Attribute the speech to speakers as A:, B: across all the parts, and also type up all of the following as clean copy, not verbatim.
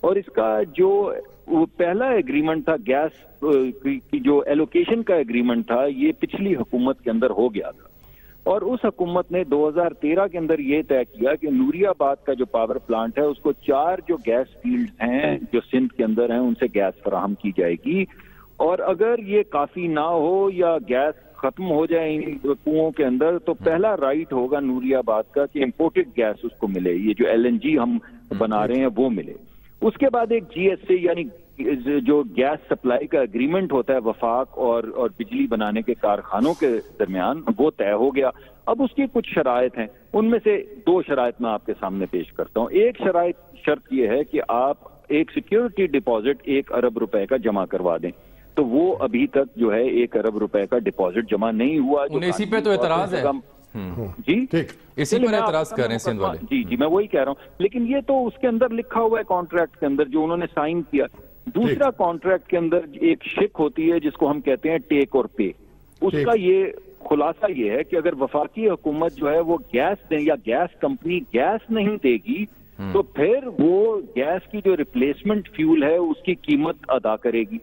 A: اور اس کا جو پہلا ایگریمنٹ تھا گیس کی جو ایلوکیشن کا ایگریمنٹ تھا یہ پچھلی حکومت کے اندر ہو گیا تھا، اور اس حکومت نے 2013 کے اندر یہ طے کیا کہ نوری آباد کا جو پاور پلانٹ ہے اس کو 4 جو گیس فیلڈ ہیں جو سندھ کے اندر ہیں ان سے گیس فراہم کی جائے گی، اور اگر یہ کافی نہ ہو یا گیس ختم ہو جائے ان کنوؤں کے اندر تو پہلا رائٹ ہوگا نوری آباد کا کہ امپورٹڈ گیس اس کو ملے، یہ جو LNG ہم بنا رہے ہیں وہ ملے۔ اس کے بعد ایک GSA یعنی جو گیس سپلائی کا اگریمنٹ ہوتا ہے وفاق اور بجلی بنانے کے کارخانوں کے درمیان، وہ طے ہو گیا۔ اب اس کی کچھ شرائط ہیں، ان میں سے 2 شرائط میں آپ کے سامنے پیش کرتا ہوں۔ ایک شرط یہ ہے کہ آپ ایک سیکیورٹی ڈپازٹ 1 ارب روپے کا جمع کروا دیں، تو وہ ابھی تک جو ہے 1 ارب روپے کا ڈپازٹ جمع نہیں ہوا۔
B: اسی پہ تو اعتراض ہے
A: جی،
B: اسی پر اعتراض کر رہے ہیں سندھ والے۔
A: جی میں وہی کہہ رہا ہوں، لیکن یہ تو اس کے اندر لکھا ہوا ہے کانٹریکٹ کے اندر جو انہوں نے سائن کیا۔ دوسرا کانٹریکٹ کے اندر ایک شک ہوتی ہے جس کو ہم کہتے ہیں ٹیک اور پے، اس کا یہ خلاصہ یہ ہے کہ اگر وفاقی حکومت جو ہے وہ گیس دیں یا گیس کمپنی گیس نہیں دے گی تو پھر وہ گیس کی جو ریپلیسمنٹ فیول ہے اس کی قیمت ادا کرے گی۔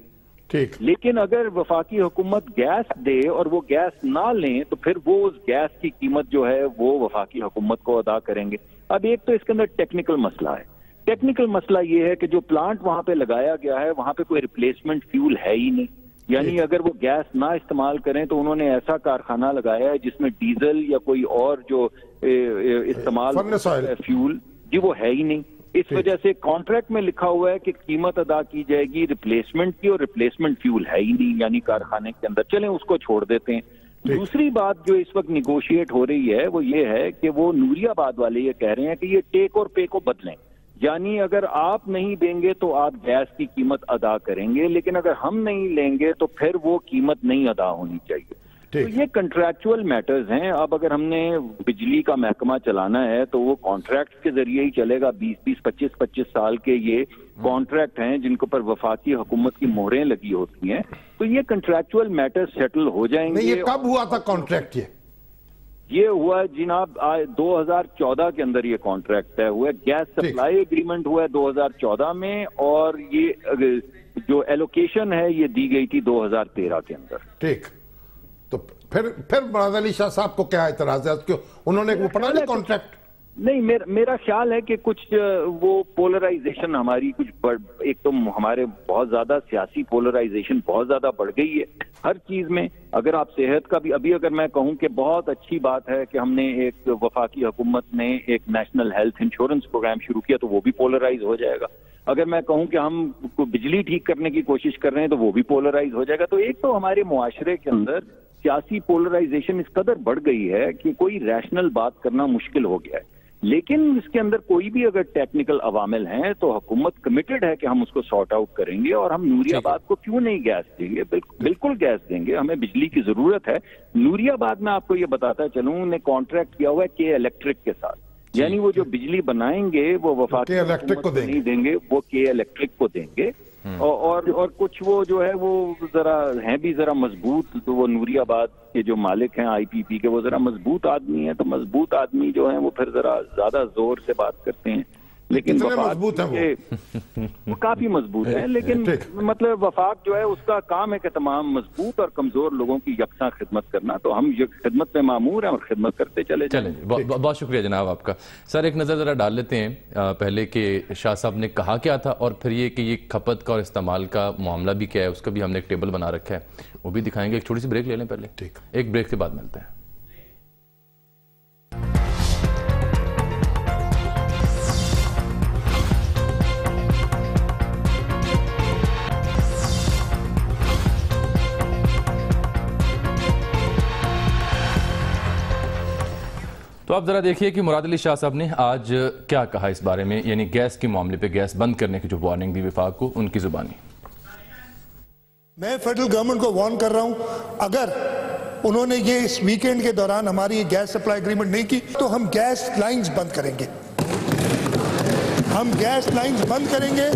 A: لیکن اگر وفاقی حکومت گیس دے اور وہ گیس نہ لیں تو پھر وہ اس گیس کی قیمت جو ہے وہ وفاقی حکومت کو ادا کریں گے۔ اب ایک تو اس کے اندر ٹیکنیکل مسئلہ ہے، ٹیکنیکل مسئلہ یہ ہے کہ جو پلانٹ وہاں پہ لگایا گیا ہے وہاں پہ کوئی ریپلیسمنٹ فیول ہے ہی نہیں، یعنی اگر وہ گیس نہ استعمال کریں تو انہوں نے ایسا کارخانہ لگایا ہے جس میں ڈیزل یا کوئی اور جو استعمال فیول جی وہ ہے ہی نہیں۔ اس وجہ سے کانٹریکٹ میں لکھا ہوا ہے کہ قیمت ادا کی جائے گی ریپلیسمنٹ کی، اور ریپلیسمنٹ فیول ہے ہی نہیں، یعنی کارخانے کے اندر چلیں اس کو چھوڑ دیتے ہیں۔ دوسری بات جو اس وقت نیگوشیٹ ہو رہی ہے وہ یہ ہے کہ وہ نوری آباد والے یہ کہہ رہے ہیں کہ یہ ٹیک اور پے کو بدلیں، یعنی اگر آپ نہیں دیں گے تو آپ گیس کی قیمت ادا کریں گے، لیکن اگر ہم نہیں لیں گے تو پھر وہ قیمت نہیں ادا ہونی چاہیے۔ تو یہ کنٹریکچول میٹرز ہیں۔ اب اگر ہم نے بجلی کا محکمہ چلانا ہے تو وہ کانٹریکٹ کے ذریعے ہی چلے گا، 20-25 سال کے یہ کانٹریکٹ ہیں جن کے اوپر وفاقی حکومت کی مہریں لگی ہوتی ہیں، تو یہ کنٹریکچول میٹرز سیٹل ہو جائیں گے۔
C: یہ کب ہوا تھا کانٹریکٹ؟
A: یہ ہوا جناب 2014 کے اندر یہ کانٹریکٹ طے ہوا ہے، گیس سپلائی ایگریمنٹ ہوا ہے 2014 میں، اور یہ جو ایلوکیشن ہے یہ دی گئی تھی 2013 کے اندر۔
C: ٹھیک، تو پھر مراد علی شاہ صاحب کو کیا اعتراض ہے؟ انہوں نے وہ پڑھا نہیں کانٹریکٹ؟
A: نہیں، میرا خیال ہے کہ کچھ وہ پولرائزیشن ہماری ایک تو ہمارے بہت زیادہ سیاسی پولرائزیشن بہت زیادہ بڑھ گئی ہے ہر چیز میں۔ اگر آپ صحت کا بھی ابھی اگر میں کہوں کہ بہت اچھی بات ہے کہ ہم نے ایک وفاقی حکومت نے ایک نیشنل ہیلتھ انشورنس پروگرام شروع کیا تو وہ بھی پولرائز ہو جائے گا۔ اگر میں کہوں کہ ہم بجلی ٹھیک کرنے کی کوشش کر رہے ہیں تو وہ بھی پولرائز ہو جائے گا۔ تو ایک تو ہمارے معاشرے کے اندر سیاسی پولرائزیشن اس قدر بڑھ گئی ہے کہ کوئی ریشنل بات کرنا مشکل ہو گیا ہے، لیکن اس کے اندر کوئی بھی اگر ٹیکنیکل عوامل ہیں تو حکومت کمیٹڈ ہے کہ ہم اس کو سارٹ آؤٹ کریں گے، اور ہم نوری آباد کو کیوں نہیں گیس دیں گے، بالکل گیس دیں گے، ہمیں بجلی کی ضرورت ہے۔ نوری آباد میں آپ کو یہ بتاتا چلوں نے کانٹریکٹ کیا ہوا ہے کے الیکٹرک کے ساتھ، یعنی وہ جو بجلی بنائیں گے وہ وفاقی حکومت کو نہیں دیں گے، وہ کے الیکٹرک کو دیں گے۔ اور کچھ وہ جو ہے وہ ذرا ہیں بھی ذرا مضبوط، تو وہ نوری آباد کے جو مالک ہیں IPP کے وہ ذرا مضبوط آدمی ہیں، تو مضبوط آدمی جو ہیں وہ پھر ذرا زیادہ زور سے بات کرتے ہیں، لیکن
C: مضبوط ہیں
A: وہ کافی مضبوط ہیں، لیکن مطلب وفاق جو ہے اس کا کام ہے کہ تمام مضبوط اور کمزور لوگوں کی یکساں خدمت کرنا، تو ہم خدمت میں مامور ہیں اور خدمت کرتے چلے جائیں۔
B: بہت شکریہ جناب آپ کا۔ سر ایک نظر ذرا ڈال لیتے ہیں پہلے کہ شاہ صاحب نے کہا کیا تھا، اور پھر یہ کہ یہ کھپت کا اور استعمال کا معاملہ بھی کیا ہے، اس کا بھی ہم نے ایک ٹیبل بنا رکھا ہے، وہ بھی دکھائیں گے۔ ایک چھوٹی سی بریک لے لیں پہلے، ایک بریک کے بعد ملتے ہیں۔ تو آپ ذرا دیکھیے کہ مراد علی شاہ صاحب نے آج کیا کہا اس بارے میں، یعنی گیس کے معاملے پہ گیس بند کرنے کی جو وارننگ دی وفاق کو، ان کی زبانی۔
D: میں فیڈرل گورنمنٹ کو وارن کر رہا ہوں، اگر انہوں نے یہ اس ویکینڈ کے دوران ہماری گیس سپلائی ایگریمنٹ نہیں کی تو ہم گیس لائنز بند کریں گے، ہم گیس لائنز بند کریں گے۔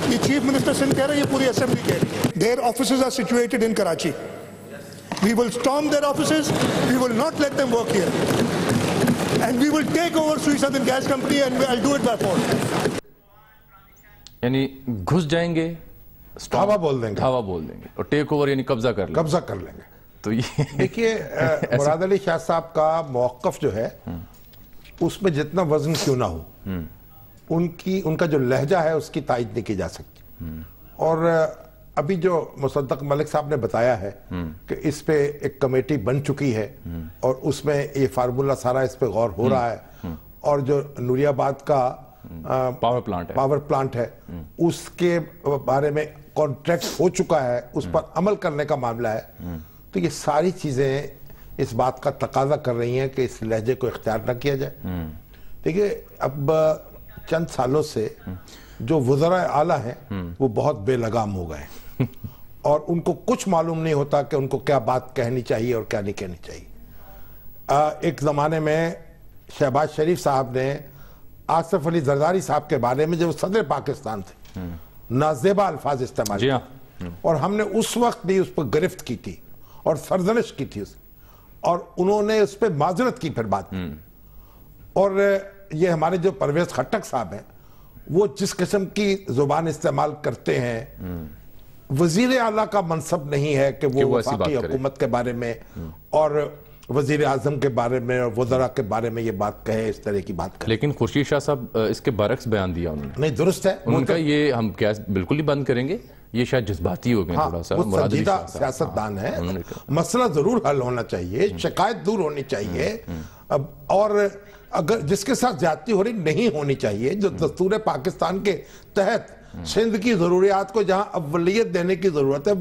D: یہ چیف منسٹر سندھ کہہ رہے ہیں، یہ پوری اسمبلی کہہ رہی ہے۔ Their offices are situated in Karachi. We will storm their offices, we will not let them work here. And we will take over Sui Southern Gas Company and I'll do it by force.
B: یعنی گھس جائیں گے،
C: دھاوا بول دیں گے،
B: دھاوا بول دیں گے، اور ٹیک اوور یعنی قبضہ کر لیں گے.
C: قبضہ کر لیں گے.
B: تو یہ
C: دیکھیے مراد علی شاہ صاحب کا موقف جو ہے اس میں جتنا وزن کیوں نہ ہو، ان کا جو لہجہ ہے اس کی تائید نہیں کی جا سکتی. اور ابھی جو مصدق ملک صاحب نے بتایا ہے کہ اس پہ ایک کمیٹی بن چکی ہے اور اس میں یہ فارمولا سارا اس پہ غور ہو رہا ہے، اور جو نوری آباد کا پاور پلانٹ ہے اس کے بارے میں کانٹریکٹ ہو چکا ہے، اس پر عمل کرنے کا معاملہ ہے. تو یہ ساری چیزیں اس بات کا تقاضا کر رہی ہیں کہ اس لہجے کو اختیار نہ کیا جائے. دیکھیے اب چند سالوں سے جو وزراء اعلیٰ ہیں وہ بہت بے لگام ہو گئے اور ان کو کچھ معلوم نہیں ہوتا کہ ان کو کیا بات کہنی چاہیے اور کیا نہیں کہنی چاہیے. ایک زمانے میں شہباز شریف صاحب نے آصف علی زرداری صاحب کے بارے میں جو صدر پاکستان تھے نازیبا الفاظ استعمال کیے، اور ہم نے اس وقت بھی اس پر گرفت کی تھی اور سرزنش کی تھی اور انہوں نے اس پہ معذرت کی پھر بات. اور یہ ہمارے جو پرویز خٹک صاحب ہیں وہ جس قسم کی زبان استعمال کرتے ہیں، وزیر اعلیٰ کا منصب نہیں ہے کہ وہ وفاقی حکومت کے بارے میں اور وزیر اعظم کے بارے میں اور وزراء کے بارے میں یہ بات کہے، اس طرح کی بات کرے.
B: لیکن خورشید شاہ صاحب اس کے برعکس بیان دیا انہوں نے.
C: نہیں درست ہے،
B: ان کا یہ ہم گیس بالکل ہی بند کریں گے، یہ شاید جذباتی ہو گئے تھوڑا سا.
C: وہ سنجیدہ سیاستدان ہے، مسئلہ ضرور حل ہونا چاہیے، شکایت دور ہونی چاہیے، اور اگر جس کے ساتھ زیادتی ہو رہی نہیں ہونی چاہیے. جو دستور پاکستان کے تحت سندھ کی ضروریات کو جہاں اولیت دینے کی ضرورت ہے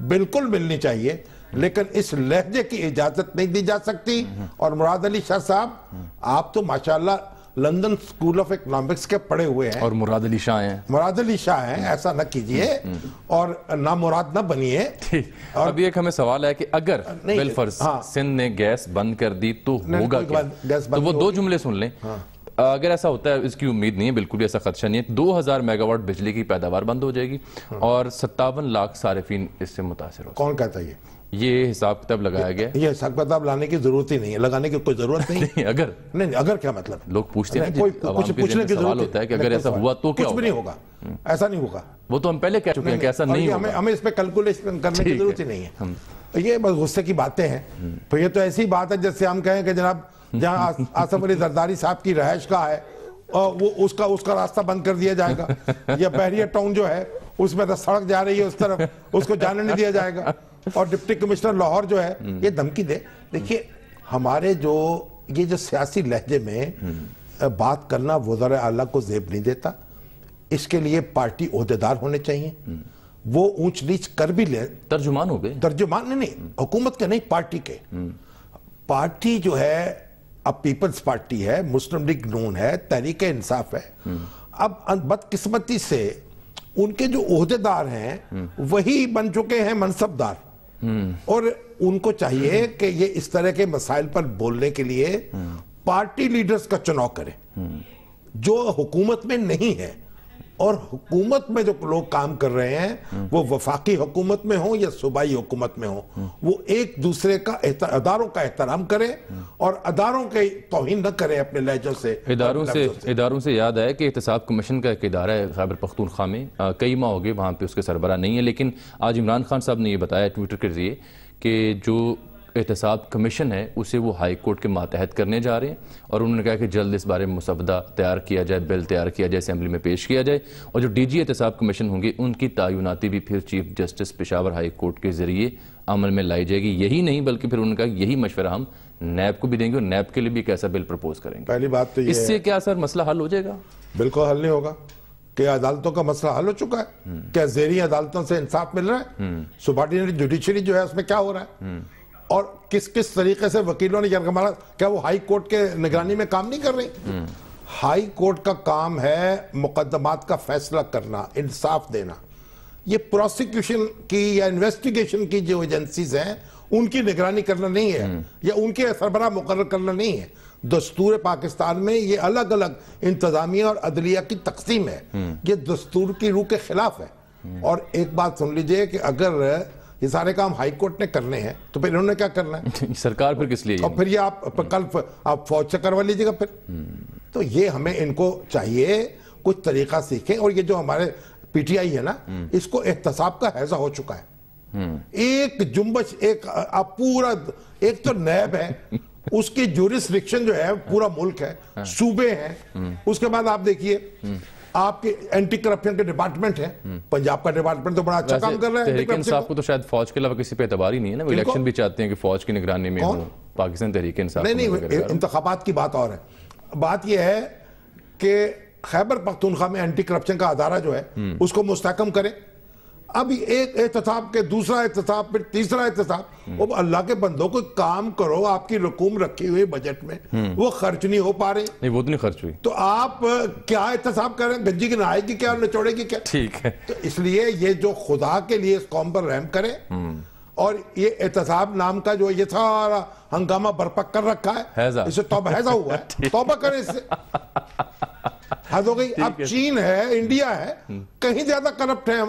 C: بالکل ملنی چاہیے، لیکن اس لہجے کی اجازت نہیں دی جا سکتی. اور مراد علی شاہ صاحب آپ تو ماشاءاللہ لندن اسکول آف اکنامکس کے پڑھے ہوئے ہیں،
B: اور مراد علی شاہ ہیں،
C: مراد علی شاہ ہیں، ایسا نہ کیجئے اور نامراد نہ بنیے.
B: ابھی ایک ہمیں سوال ہے کہ اگر بالفرض سندھ نے گیس بند کر دی تو ہوگا کیا؟ تو وہ دو جملے سن لیں. اگر ایسا ہوتا ہے، اس کی امید نہیں ہے، بالکل بھی ایسا خدشہ نہیں ہے، 2000 میگا واٹ بجلی کی پیداوار بند ہو جائے گی اور 57 لاکھ صارفین اس سے متاثر ہو.
C: کون کہتا ہے
B: یہ حساب کتاب لگایا گیا؟
C: یہ حساب کتاب لانے کی ضرورت ہی نہیں ہے، لگانے کی کوئی ضرورت نہیں.
B: اگر
C: نہیں اگر کیا مطلب؟
B: لوگ پوچھتے ہیں،
C: کچھ پوچھنے کی ضرورت
B: ہوتا ہے کہ اگر ایسا ہوا تو کیا
C: کچھ بھی نہیں ہوگا، ایسا نہیں ہوگا.
B: وہ تو ہم پہلے کہہ چکے ہیں کہ ایسا نہیں ہوگا،
C: ہمیں اس پہ کیلکولیشن کرنے کی ضرورت ہی نہیں ہے. یہ بس غصے کی باتیں ہیں. تو یہ تو ایسی بات ہے جیسے ہم کہیں کہ جناب جہاں آصف علی زرداری صاحب کی رہائش گاہ ہے وہ اس کا راستہ بند کر دیا جائے گا، یا بحریہ ٹاؤن جو ہے اس میں تو سڑک جا رہی ہے اس طرف، اس کو جانے نہیں دیا جائے گا. اور ڈپٹی کمشنر لاہور جو ہے یہ دھمکی دے. دیکھیے ہمارے یہ جو سیاسی لہجے میں بات کرنا وزراء اعلیٰ کو زیب نہیں دیتا. اس کے لیے پارٹی عہدیدار ہونے چاہیے، وہ اونچ نیچ کر بھی لیں.
B: ترجمان ہو گئے،
C: ترجمان نہیں، حکومت کے نہیں، پارٹی کے. پارٹی جو ہے اب پیپلز پارٹی ہے، مسلم لیگ نون ہے، تحریک انصاف ہے. اب بدقسمتی سے ان کے جو عہدیدار ہیں وہی بن چکے ہیں منصبدار، اور ان کو چاہیے کہ یہ اس طرح کے مسائل پر بولنے کے لیے پارٹی لیڈرز کا چناؤ کریں جو حکومت میں نہیں ہے. اور حکومت میں جو لوگ کام کر رہے ہیں وہ وفاقی حکومت میں ہوں یا صوبائی حکومت میں ہوں، وہ ایک دوسرے کا اداروں کا احترام کریں اور اداروں کے توہین نہ کریں اپنے لہجوں سے.
B: اداروں سے یاد آیا کہ احتساب کمیشن کا ایک ادارہ ہے خیبر پختونخوا میں، کئی ماہ ہو گئے وہاں پہ اس کے سربراہ نہیں ہے، لیکن آج عمران خان صاحب نے یہ بتایا ٹویٹر کے ذریعے کہ جو احتساب کمیشن ہے اسے وہ ہائی کورٹ کے ماتحت کرنے جا رہے ہیں، اور انہوں نے کہا کہ جلد اس بارے میں مسودہ تیار کیا جائے، بل تیار کیا جائے، اسمبلی میں پیش کیا جائے، اور جو ڈی جی احتساب کمیشن ہوں گے ان کی تعیناتی بھی پھر chief justice Peshawar high court کے ذریعے عمل میں لائی جائے گی. یہی نہیں بلکہ پھر انہوں نے کہا یہی مشورہ ہم نیب کو بھی دیں گے اور نیب کے لیے بھی ایک ایسا بل پرپوز کریں گے.
C: پہلی بات تو یہ
B: اس سے کیا سر مسئلہ حل ہو جائے گا؟
C: بالکل حل نہیں ہوگا. کہ عدالتوں کا مسئلہ حل ہو چکا ہے؟ کیا زیریں عدالتوں سے انصاف مل رہا ہے؟ سبارڈینیٹ جوڈیشری جو ہے اس میں کیا ہو رہا ہے؟ اور کس طریقے سے وکیلوں نے کیا وہ ہائی کورٹ کے نگرانی میں کام نہیں کر رہی؟ ہائی کورٹ کا کام ہے مقدمات کا فیصلہ کرنا، انصاف دینا. یہ پروسیکیوشن کی یا انویسٹیگیشن کی جو ایجنسیز ہیں ان کی نگرانی کرنا نہیں ہے یا ان کے سربراہ مقرر کرنا نہیں ہے. دستور پاکستان میں یہ الگ الگ انتظامیہ اور عدلیہ کی تقسیم ہے، یہ دستور کی روح کے خلاف ہے. اور ایک بات سن لیجئے کہ اگر یہ سارے کام ہائی کورٹ نے کرنے ہیں تو پھر انہوں نے کیا کرنا ہے؟
B: سرکار پھر کس لیے؟
C: اور پھر یہ آپ فوج سے کروا لیجئے گا پھر. تو یہ ہمیں ان کو چاہیے کچھ طریقہ سیکھیں. اور یہ جو ہمارے پی ٹی آئی ہے نا، اس کو احتساب کا حیضہ ہو چکا ہے. ایک جنبش، ایک پورا، ایک تو نیب ہے، اس کی جورسڈکشن جو ہے پورا ملک ہے، صوبے ہیں. اس کے بعد آپ دیکھیے آپ کے اینٹی کرپشن کے ڈپارٹمنٹ ہیں. پنجاب کا ڈپارٹمنٹ تو بڑا اچھا کام کر رہا ہے.
B: تحریک انصاف کو تو شاید فوج کے علاوہ کسی پہ اعتبار ہی نہیں ہے نا، وہ الیکشن بھی چاہتے ہیں کہ فوج کی نگرانی میں ہوں. پاکستان تحریک انصاف
C: نہیں، انتخابات کی بات اور ہے. بات یہ ہے کہ خیبر پختونخوا میں اینٹی کرپشن کا ادارہ جو ہے اس کو مستحکم کرے. اب ایک احتساب کے دوسرا احتساب، پھر تیسرا احتساب. اب اللہ کے بندوں کو کام کرو، آپ کی رقوم رکھی ہوئی بجٹ میں وہ خرچ نہیں ہو پا رہے.
B: نہیں، وہ تو نہیں خرچ ہوئی،
C: تو آپ کیا احتساب کریں؟ گنجی کی نہائے گی کیا، نچوڑے گی کیا؟
B: ٹھیک ہے.
C: تو اس لیے یہ جو خدا کے لیے اس قوم پر رحم کرے، اور یہ احتساب نام کا جو یہ سارا ہنگامہ برپا کر رکھا ہے، اسے توبہ حیضہ ہوا ہے، توبہ کریں اس سے. حد ہو گئی. اب چین ہے، انڈیا ہے، کہیں زیادہ کرپٹ ہیں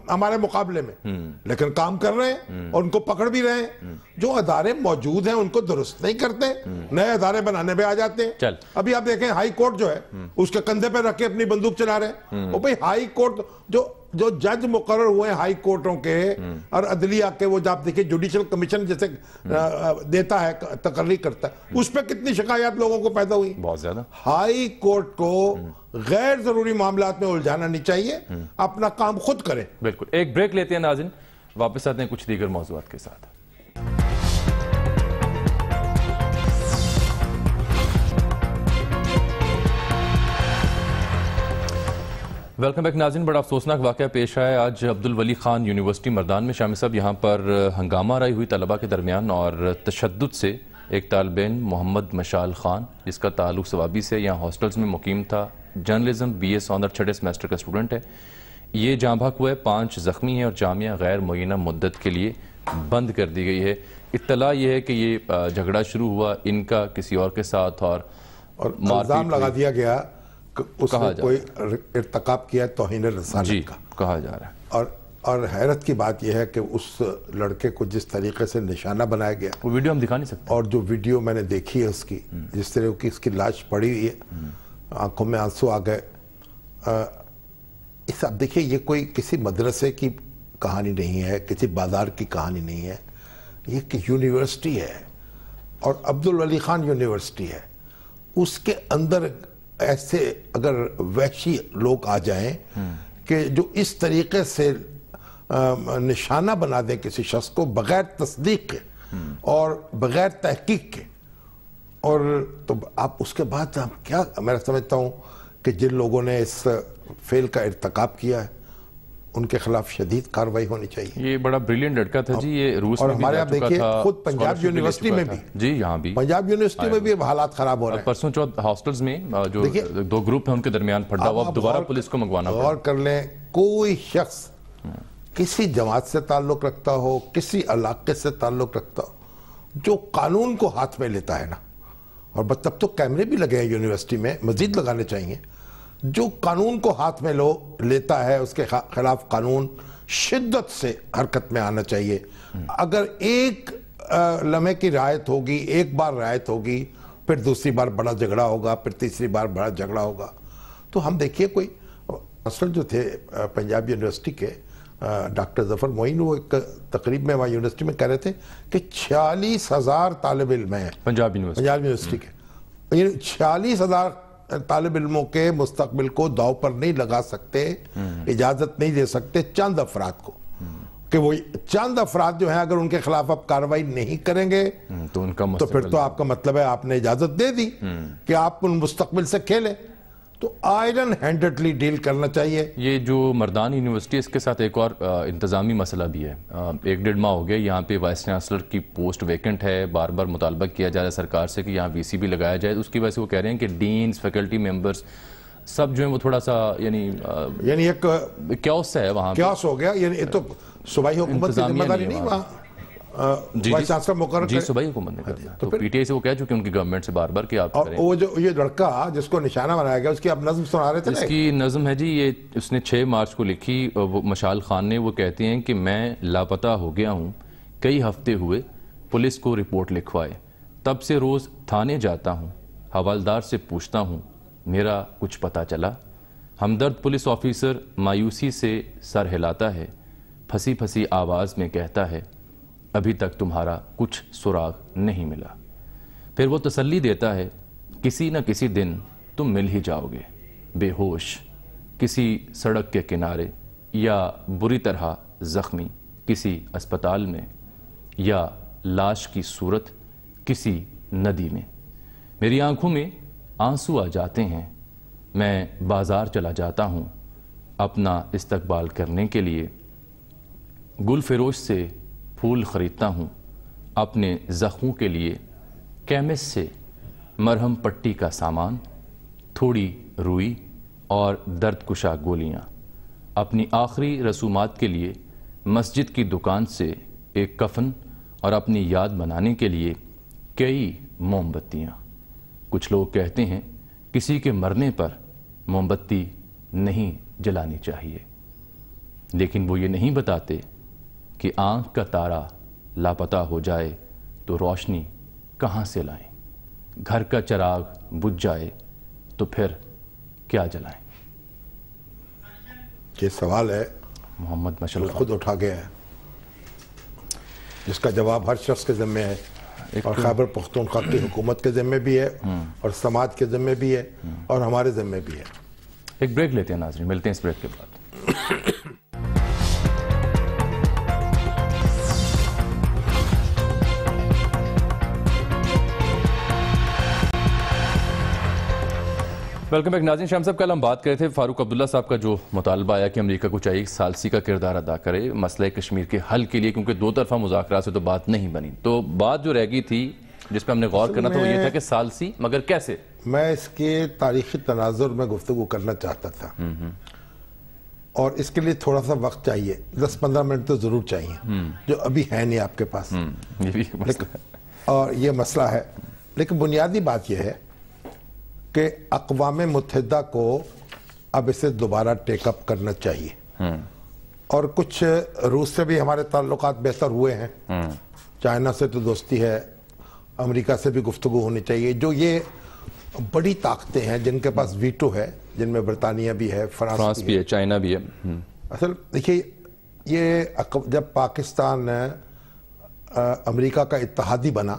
C: ہمارے مقابلے میں، لیکن کام کر رہے ہیں اور ان کو پکڑ بھی رہے ہیں. جو ادارے موجود ہیں ان کو درست نہیں کرتے، نئے ادارے بنانے پہ آ جاتے ہیں. ابھی آپ دیکھیں ہائی کورٹ جو ہے اس کے کندھے پہ رکھ کے اپنی بندوق چلا رہے ہیں. اور بھئی ہائی کورٹ جو جج مقرر ہوئے ہیں ہائی کورٹوں کے اور عدلیہ کے، وہ جب دیکھیں جوڈیشل کمیشن جیسے دیتا ہے، تقرری کرتا ہے، اس پہ کتنی شکایات لوگوں کو پیدا ہوئی.
B: بہت زیادہ.
C: ہائی کورٹ کو غیر ضروری معاملات میں الجھانا نہیں چاہیے، اپنا کام خود کریں.
B: بالکل. ایک بریک لیتے ہیں ناظرین، واپس آتے ہیں کچھ دیگر موضوعات کے ساتھ. ویلکم بیک ناظرین. بڑا افسوسناک واقعہ پیش آیا آج عبدالولی خان یونیورسٹی مردان میں. شامی صاحب، یہاں پر ہنگامہ آرائی ہوئی طلبہ کے درمیان اور تشدد سے ایک طالب علم محمد مشال خان، جس کا تعلق ثوابی سے، یہاں ہاسٹلز میں مقیم تھا، journalism B S owner 6 semester کا اسٹوڈنٹ ہے، یہ جاں بحق ہوا ہے. 5 زخمی ہیں اور جامعہ غیر معینہ مدت کے لیے بند کر دی گئی ہے. اطلاع یہ ہے کہ یہ جھگڑا شروع ہوا ان کا کسی اور کے ساتھ، اور
C: الزام لگا دیا گیا کہ اس نے کوئی ارتکاب کیا توہین رسالت کا
B: کہا جا رہا ہے.
C: اور حیرت کی بات یہ ہے کہ اس لڑکے کو جس طریقے سے نشانہ بنایا گیا،
B: وہ ویڈیو ہم دکھا نہیں سکتے،
C: اور جو ویڈیو میں نے دیکھی ہے اس کی، جس طرح کی اس کی لاش پڑی ہوئی ہے، آنکھوں میں آنسو آ گئے. اب دیکھیے یہ کوئی کسی مدرسے کی کہانی نہیں ہے، کسی بازار کی کہانی نہیں ہے، یہ کہ یونیورسٹی ہے اور عبدالولی خان یونیورسٹی ہے. اس کے اندر ایسے اگر وحشی لوگ آ جائیں کہ جو اس طریقے سے نشانہ بنا دیں کسی شخص کو بغیر تصدیق کے اور بغیر تحقیق کے، اور تو آپ اس کے بعد کیا، میں سمجھتا ہوں کہ جن لوگوں نے اس فعل کا ارتکاب کیا ہے ان کے خلاف شدید کارروائی ہونی چاہیے.
B: یہ بڑا بریلینٹ لڑکا تھا جی، یہ روس میں بھی
C: ہمارے آپ دیکھیے خود پنجاب یونیورسٹی میں بھی،
B: جی یہاں بھی
C: پنجاب یونیورسٹی میں بھی حالات خراب ہو رہے ہیں.
B: پرسوں چوتھ ہاسٹلز میں جو 2 گروپ ہیں ان کے درمیان پھڑا ہوا، اب دوبارہ پولیس کو منگوانا پڑا.
C: غور کر لیں، کوئی شخص کسی جماعت سے تعلق رکھتا ہو، کسی علاقے سے تعلق رکھتا ہو، جو قانون کو ہاتھ میں لیتا ہے نا، اور تب تو کیمرے بھی لگے ہیں یونیورسٹی میں، مزید لگانے چاہیے، جو قانون کو ہاتھ میں لیتا ہے اس کے خلاف قانون شدت سے حرکت میں آنا چاہیے. اگر ایک لمحے کی رعایت ہوگی، ایک بار رعایت ہوگی، پھر دوسری بار بڑا جھگڑا ہوگا، پھر تیسری بار بڑا جھگڑا ہوگا. تو ہم دیکھیے کوئی اصل جو تھے پنجاب یونیورسٹی کے ڈاکٹر ظفر معین، وہ ایک تقریب میں وہاں یونیورسٹی میں کہہ رہے تھے کہ 46,000 طالب علم ہیں
B: پنجاب یونیورسٹی
C: کے. 46,000 طالب علموں کے مستقبل کو داؤ پر نہیں لگا سکتے، اجازت نہیں دے سکتے چند افراد کو، کہ وہ چند افراد جو ہیں اگر ان کے خلاف آپ کارروائی نہیں کریں گے تو پھر تو آپ کا مطلب ہے آپ نے اجازت دے دی کہ آپ ان مستقبل سے کھیلیں. تو آئرن ہینڈڈلی ڈیل کرنا چاہیے.
B: یہ جو مردان یونیورسٹی، اس کے ساتھ ایک اور انتظامی مسئلہ بھی ہے. 1.5 ماہ ہو گیا یہاں پہ وائس چانسلر کی پوسٹ ویکنٹ ہے، بار بار مطالبہ کیا جا رہا ہے سرکار سے کہ یہاں وی سی بھی لگایا جائے. اس کی وجہ سے وہ کہہ رہے ہیں کہ ڈینز، فیکلٹی ممبرز سب جو ہیں وہ تھوڑا سا یعنی
C: ایک
B: کیوس ہے وہاں،
C: کیوس ہو گیا. یعنی تو صوبائی حکومت کی ذمہ داری نہیں وہاں، وائس چانسلر مقرر
B: جی صوبائی حکومت نے کرنا. تو پی ٹی آئی سے وہ کہہ چکے ان کی گورنمنٹ سے بار بار کہ آپ کریں.
C: وہ جو یہ لڑکا جس کو نشانہ بنایا گیا اس کی آپ نظم سنا رہے تھے.
B: اس کی نظم ہے جی، یہ اس نے 6 مارچ کو لکھی. مشال خان نے، وہ کہتے ہیں کہ میں لاپتہ ہو گیا ہوں، کئی ہفتے ہوئے پولیس کو رپورٹ لکھوائے، تب سے روز تھانے جاتا ہوں، حوالدار سے پوچھتا ہوں، میرا کچھ پتہ چلا. ہمدرد پولیس آفیسر مایوسی سے سر ہلاتا ہے، پھنسی پھنسی آواز میں کہتا ہے ابھی تک تمہارا کچھ سراغ نہیں ملا۔ پھر وہ تسلی دیتا ہے کسی نہ کسی دن تم مل ہی جاؤ گے، بے ہوش کسی سڑک کے کنارے یا بری طرح زخمی کسی اسپتال میں یا لاش کی صورت کسی ندی میں۔ میری آنکھوں میں آنسو آ جاتے ہیں، میں بازار چلا جاتا ہوں اپنا استقبال کرنے کے لیے، گل فروش سے پھول خریدتا ہوں اپنے زخموں کے لیے، کیمسٹ سے مرہم پٹی کا سامان، تھوڑی روئی اور درد کشا گولیاں، اپنی آخری رسومات کے لیے مسجد کی دکان سے ایک کفن اور اپنی یاد بنانے کے لیے کئی موم بتیاں۔ کچھ لوگ کہتے ہیں کسی کے مرنے پر موم بتی نہیں جلانی چاہیے، لیکن وہ یہ نہیں بتاتے کہ آنکھ کا تارا لاپتہ ہو جائے تو روشنی کہاں سے لائیں، گھر کا چراغ بجھ جائے تو پھر کیا جلائیں۔
C: یہ سوال ہے
B: محمد مشل
C: خود اٹھا گیا ہے، جس کا جواب ہر شخص کے ذمہ ہے، اور خیبر پختونخوا کی حکومت کے ذمہ بھی ہے اور سماج کے ذمہ بھی ہے اور ہمارے ذمہ بھی ہے۔
B: ایک بریک لیتے ہیں ناظرین، ملتے ہیں اس بریک کے بعد۔ ویلکم بیک ناظرین۔ شام صاحب کل ہم بات کرے تھے فاروق عبداللہ صاحب کا جو مطالبہ آیا کہ امریکہ کو چاہیے ثالثی کا کردار ادا کرے مسئلہ کشمیر کے حل کے لیے، کیونکہ دو طرفہ مذاکرات سے تو بات نہیں بنی۔ تو بات جو رہ گئی تھی جس پہ ہم نے غور کرنا تھا وہ یہ تھا کہ ثالثی، مگر کیسے؟
C: میں اس کے تاریخی تناظر میں گفتگو کرنا چاہتا تھا، اور اس کے لیے تھوڑا سا وقت چاہیے، 10-15 منٹ تو ضرور چاہیے، جو ابھی ہے نہیں آپ کے پاس،
B: یہ بھی مسئلہ ہے۔
C: اور یہ مسئلہ ہے، لیکن بنیادی بات یہ ہے کہ اقوام متحدہ کو اب اسے دوبارہ ٹیک اپ کرنا چاہیے، اور کچھ روس سے بھی ہمارے تعلقات بہتر ہوئے ہیں، چائنا سے تو دوستی ہے، امریکہ سے بھی گفتگو ہونی چاہیے، جو یہ بڑی طاقتیں ہیں جن کے پاس ویٹو ہے، جن میں برطانیہ بھی ہے، فرانس
B: بھی ہے، چائنا بھی ہے۔
C: اصل دیکھیے، یہ جب پاکستان امریکہ کا اتحادی بنا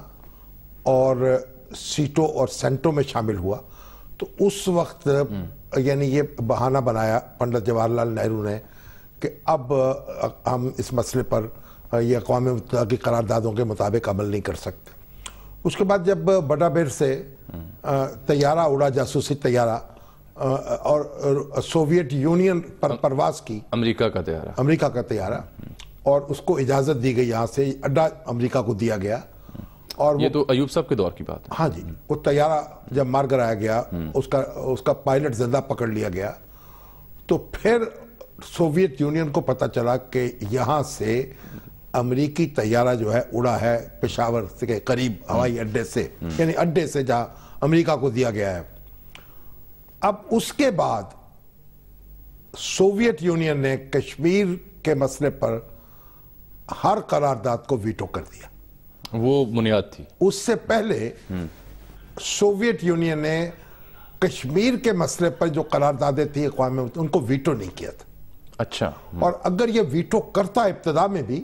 C: اور سیٹوں اور سینٹوں میں شامل ہوا، تو اس وقت یعنی یہ بہانہ بنایا پنڈت جواہر لال نہرو نے کہ اب ہم اس مسئلے پر یہ اقوام متحدہ کی قراردادوں کے مطابق عمل نہیں کر سکتے۔ اس کے بعد جب بڑا بیر سے طیارہ اڑا، جاسوسی طیارہ، اور سوویت یونین پر پرواز کی، امریکہ کا طیارہ، اور اس کو اجازت دی گئی، یہاں سے اڈا امریکہ کو دیا گیا، اور
B: یہ تو ایوب صاحب کے دور کی بات ہے۔
C: ہاں جی، وہ طیارہ جب مار گرایا گیا، اس کا پائلٹ زندہ پکڑ لیا گیا، تو پھر سوویت یونین کو پتا چلا کہ یہاں سے امریکی طیارہ جو ہے اڑا ہے پشاور کے قریب ہوائی اڈے سے، یعنی اڈے سے جہاں امریکہ کو دیا گیا ہے۔ اب اس کے بعد سوویت یونین نے کشمیر کے مسئلے پر ہر قرارداد کو ویٹو کر دیا،
B: وہ بنیاد تھی۔
C: اس سے پہلے سوویت یونین نے کشمیر کے مسئلے پر جو قراردادیں تھیں اقوام متحدہ، ان کو ویٹو نہیں کیا تھا۔
B: اچھا،
C: اور اگر یہ ویٹو کرتا ابتدا میں بھی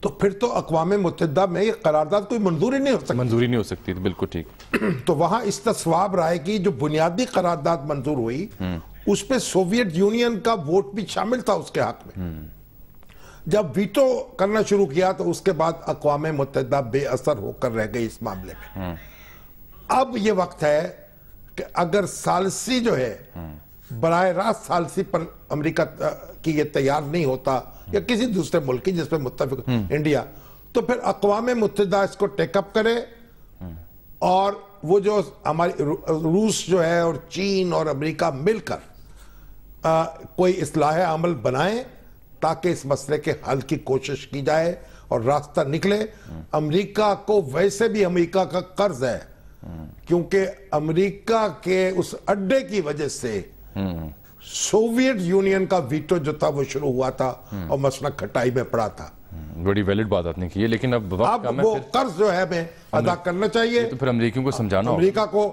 C: تو پھر تو اقوام متحدہ میں یہ قرارداد کوئی منظوری نہیں ہو سکتی،
B: بالکل ٹھیک۔
C: تو وہاں استصواب رائے کی جو بنیادی قرارداد منظور ہوئی، اس پہ سوویت یونین کا ووٹ بھی شامل تھا اس کے حق میں۔ جب ویٹو کرنا شروع کیا تو اس کے بعد اقوام متحدہ بے اثر ہو کر رہ گئی اس معاملے میں۔ اب یہ وقت ہے کہ اگر ثالثی جو ہے، براہ راست ثالثی پر امریکہ کی یہ تیار نہیں ہوتا، یا کسی دوسرے ملک کی جس پہ متفق انڈیا، تو پھر اقوام متحدہ اس کو ٹیک اپ کرے، اور وہ جو ہماری روس جو ہے اور چین اور امریکہ مل کر کوئی اصلاح عمل بنائیں تاکہ اس مسئلے کے حل کی کوشش کی جائے اور راستہ نکلے۔ امریکہ کو ویسے بھی امریکہ کا قرض ہے، کیونکہ امریکہ کے اس اڈے کی وجہ سے سوویت یونین کا ویٹو جو تھا وہ شروع ہوا تھا اور مسئلہ کھٹائی میں پڑا تھا۔
B: بڑی ویلڈ بات آپ نے کی ہے، لیکن اب وقت کم ہے،
C: وہ قرض جو ہے ہمیں ادا کرنا چاہیے،
B: تو پھر امریکیوں کو سمجھانا ہوگا،
C: امریکہ کو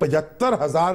C: 75,000